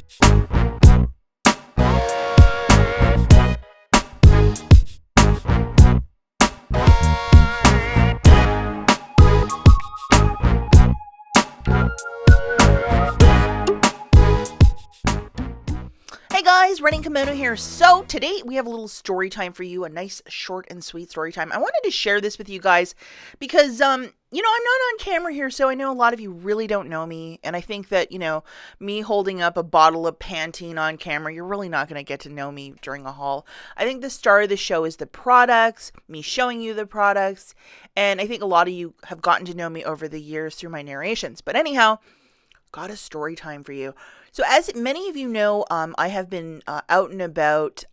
Hey guys, Running Kimono here. So today we have a little story time for you, a nice short and sweet story time. I wanted to share this with you guys because, I'm not on camera here, so I know a lot of you really don't know me. And I think that, me holding up a bottle of Pantene on camera, you're really not going to get to know me during a haul. I think the star of the show is the products, me showing you the products. And I think a lot of you have gotten to know me over the years through my narrations. But anyhow, got a story time for you. So as many of you know, I have been out and about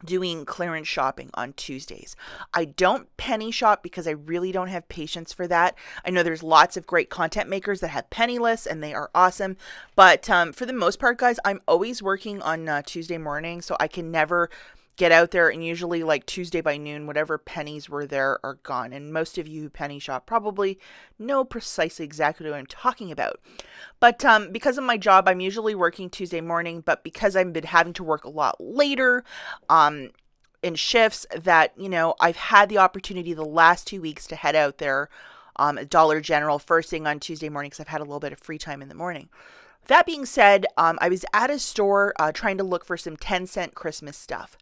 doing clearance shopping on Tuesdays. I don't penny shop because I really don't have patience for that. I know there's lots of great content makers that have penny lists and they are awesome. But for the most part, guys, I'm always working on Tuesday morning, so I can never get out there, and usually like Tuesday by noon, whatever pennies were there are gone. And most of you who penny shop probably know precisely exactly what I'm talking about. But because of my job, I'm usually working Tuesday morning, but because I've been having to work a lot later in shifts that, I've had the opportunity the last 2 weeks to head out there at Dollar General first thing on Tuesday morning because I've had a little bit of free time in the morning. That being said, I was at a store trying to look for some 10-cent Christmas stuff.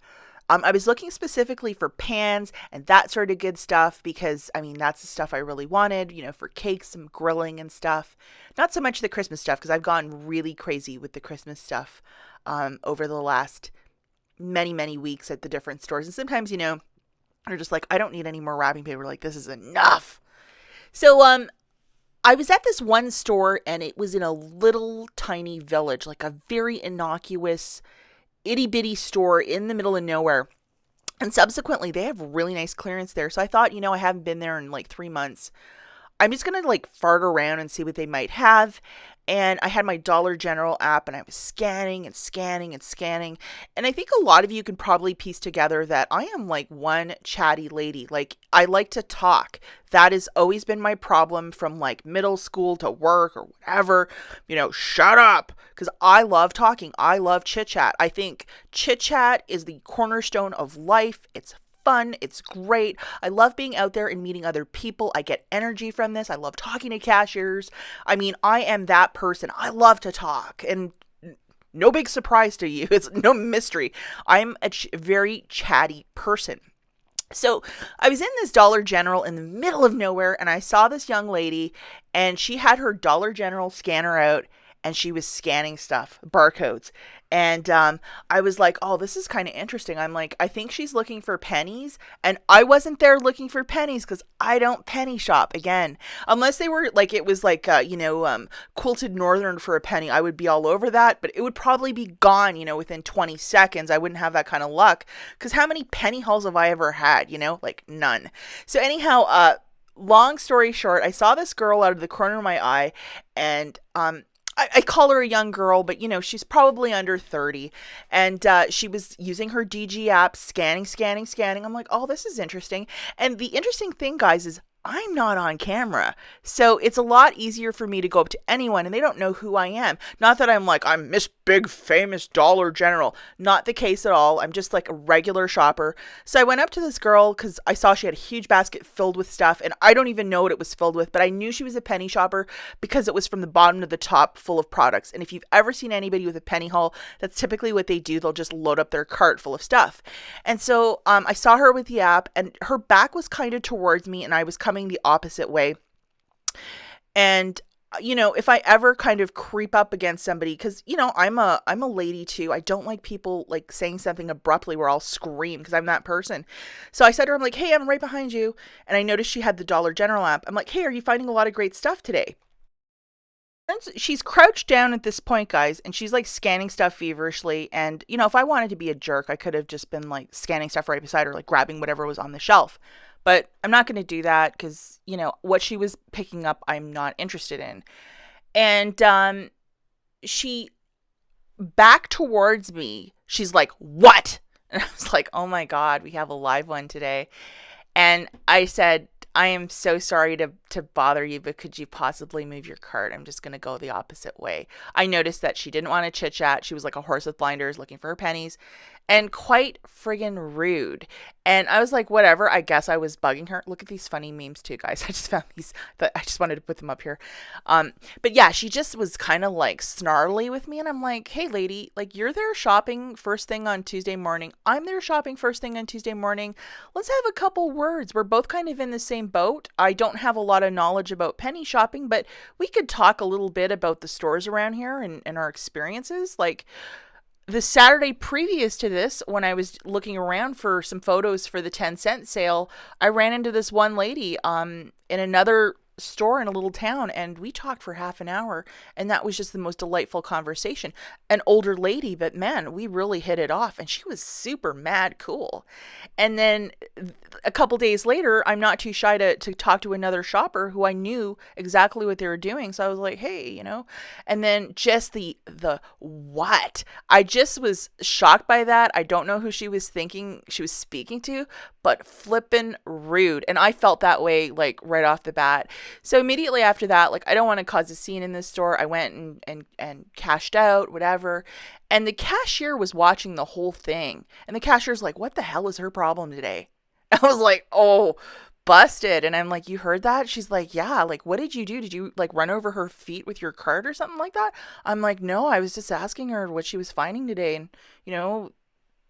I was looking specifically for pans and that sort of good stuff because, that's the stuff I really wanted, for cakes and grilling and stuff. Not so much the Christmas stuff because I've gone really crazy with the Christmas stuff over the last many, many weeks at the different stores. And sometimes, you're just like, I don't need any more wrapping paper. Like, this is enough. So, I was at this one store and it was in a little tiny village, like a very innocuous itty bitty store in the middle of nowhere. And subsequently, they have really nice clearance there. So I thought, I haven't been there in like 3 months. I'm just going to fart around and see what they might have. And I had my Dollar General app and I was scanning and scanning and scanning. And I think a lot of you can probably piece together that I am like one chatty lady. Like, I like to talk. That has always been my problem from like middle school to work or whatever. Shut up. Because I love talking. I love chit chat. I think chit chat is the cornerstone of life. It's fun. It's great. I love being out there and meeting other people. I get energy from this. I love talking to cashiers. I am that person. I love to talk, and no big surprise to you. It's no mystery. I'm a very chatty person. So I was in this Dollar General in the middle of nowhere, and I saw this young lady, and she had her Dollar General scanner out, and she was scanning stuff, barcodes. And I was like, oh, this is kind of interesting. I'm like, I think she's looking for pennies. And I wasn't there looking for pennies because I don't penny shop again. Unless they were like, it was like, quilted northern for a penny. I would be all over that. But it would probably be gone, within 20 seconds. I wouldn't have that kind of luck. Because how many penny hauls have I ever had? Like none. So anyhow, long story short, I saw this girl out of the corner of my eye. And I call her a young girl, but she's probably under 30. And she was using her DG app, scanning. I'm like, oh, this is interesting. And the interesting thing, guys, is I'm not on camera. So it's a lot easier for me to go up to anyone and they don't know who I am. Not that I'm like, I'm Miss Big Famous Dollar General. Not the case at all. I'm just like a regular shopper. So I went up to this girl because I saw she had a huge basket filled with stuff and I don't even know what it was filled with, but I knew she was a penny shopper because it was from the bottom to the top full of products. And if you've ever seen anybody with a penny haul, that's typically what they do. They'll just load up their cart full of stuff. And so I saw her with the app and her back was kind of towards me and I was coming the opposite way. And if I ever kind of creep up against somebody, because I'm a lady too. I don't like people like saying something abruptly where I'll scream because I'm that person. So I said to her, I'm like, hey, I'm right behind you. And I noticed she had the Dollar General app. I'm like, hey, are you finding a lot of great stuff today? And she's crouched down at this point, guys, and she's like scanning stuff feverishly. And if I wanted to be a jerk, I could have just been like scanning stuff right beside her, like grabbing whatever was on the shelf. But I'm not going to do that because, what she was picking up, I'm not interested in. And she back towards me. She's like, what? And I was like, oh my God, we have a live one today. And I said, I am so sorry to bother you, but could you possibly move your cart? I'm just going to go the opposite way. I noticed that she didn't want to chit chat. She was like a horse with blinders looking for her pennies and quite friggin' rude. And I was like, whatever. I guess I was bugging her. Look at these funny memes too, guys. I just found these, but I just wanted to put them up here. But yeah, she just was kind of like snarly with me. And I'm like, hey, lady, like you're there shopping first thing on Tuesday morning. I'm there shopping first thing on Tuesday morning. Let's have a couple words. We're both kind of in the same boat. I don't have a lot of knowledge about penny shopping, but we could talk a little bit about the stores around here and our experiences. Like, the Saturday previous to this, when I was looking around for some photos for the 10-cent sale, I ran into this one lady in another store in a little town, and we talked for half an hour, and that was just the most delightful conversation. An older lady, but man, we really hit it off, and she was super mad cool. And then a couple days later, I'm not too shy to talk to another shopper who I knew exactly what they were doing, so I was like, hey, and then just the what? I just was shocked by that. I don't know who she was thinking she was speaking to, but flippin' rude. And I felt that way like right off the bat. So immediately after that, like I don't want to cause a scene in this store. I went and cashed out, whatever. And the cashier was watching the whole thing. And the cashier's like, what the hell is her problem today? I was like, oh, busted. And I'm like, you heard that? She's like, yeah. Like, what did you do? Did you like run over her feet with your cart or something like that? I'm like, no, I was just asking her what she was finding today. And,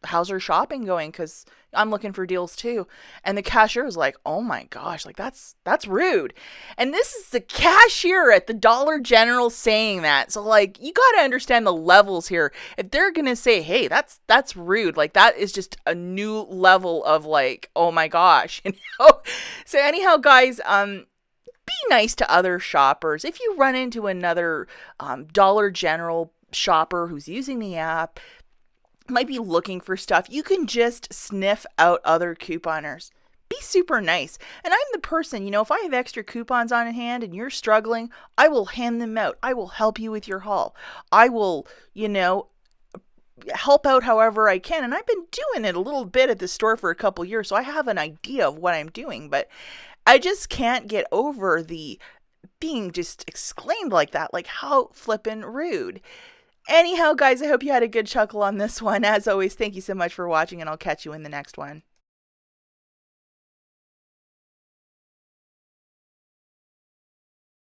how's her shopping going? Because I'm looking for deals too. And the cashier was like, oh my gosh, like that's rude. And this is the cashier at the Dollar General saying that. So like, you got to understand the levels here. If they're going to say, hey, that's rude, like that is just a new level of like, oh my gosh. So anyhow, guys, be nice to other shoppers. If you run into another Dollar General shopper who's using the app, might be looking for stuff, you can just sniff out other couponers. Be super nice. And I'm the person, if I have extra coupons on hand and you're struggling, I will hand them out. I will help you with your haul. I will, help out however I can. And I've been doing it a little bit at the store for a couple years, so I have an idea of what I'm doing. But I just can't get over the being just exclaimed like that. Like, how flippin' rude. Anyhow, guys, I hope you had a good chuckle on this one. As always, thank you so much for watching, and I'll catch you in the next one.